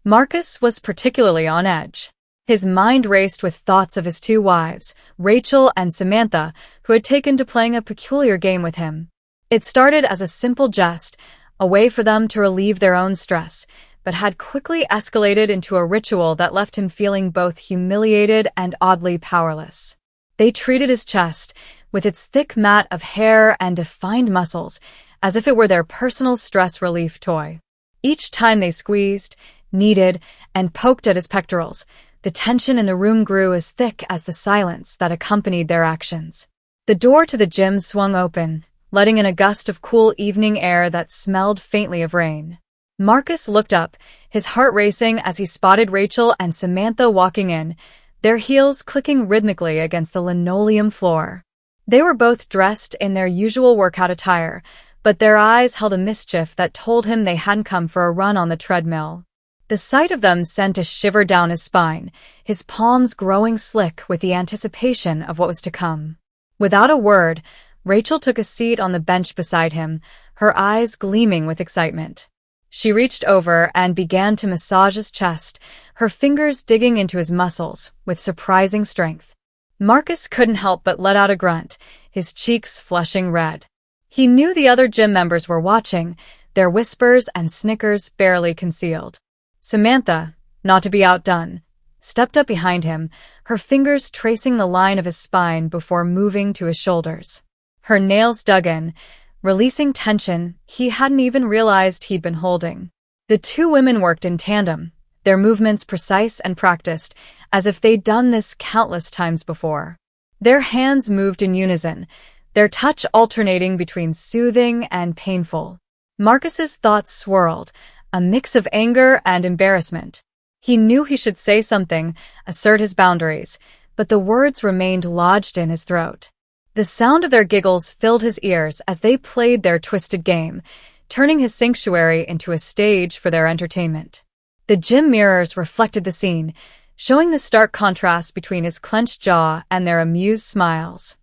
Marcus was particularly on edge. His mind raced with thoughts of his two wives, Rachel and Samantha, who had taken to playing a peculiar game with him. It started as a simple jest, a way for them to relieve their own stress, but had quickly escalated into a ritual that left him feeling both humiliated and oddly powerless. They treated his chest, with its thick mat of hair and defined muscles, as if it were their personal stress relief toy. Each time they squeezed, kneaded, and poked at his pectorals, the tension in the room grew as thick as the silence that accompanied their actions. The door to the gym swung open, letting in a gust of cool evening air that smelled faintly of rain. Marcus looked up, his heart racing as he spotted Rachel and Samantha walking in, their heels clicking rhythmically against the linoleum floor. They were both dressed in their usual workout attire, but their eyes held a mischief that told him they hadn't come for a run on the treadmill. The sight of them sent a shiver down his spine, his palms growing slick with the anticipation of what was to come. Without a word, Rachel took a seat on the bench beside him, her eyes gleaming with excitement. She reached over and began to massage his chest, her fingers digging into his muscles with surprising strength. Marcus couldn't help but let out a grunt, his cheeks flushing red. He knew the other gym members were watching, their whispers and snickers barely concealed. Samantha, not to be outdone, stepped up behind him, her fingers tracing the line of his spine before moving to his shoulders. Her nails dug in, releasing tension he hadn't even realized he'd been holding. The two women worked in tandem, their movements precise and practiced, as if they'd done this countless times before. Their hands moved in unison, their touch alternating between soothing and painful. Marcus's thoughts swirled, a mix of anger and embarrassment. He knew he should say something, assert his boundaries, but the words remained lodged in his throat. The sound of their giggles filled his ears as they played their twisted game, turning his sanctuary into a stage for their entertainment. The gym mirrors reflected the scene, showing the stark contrast between his clenched jaw and their amused smiles.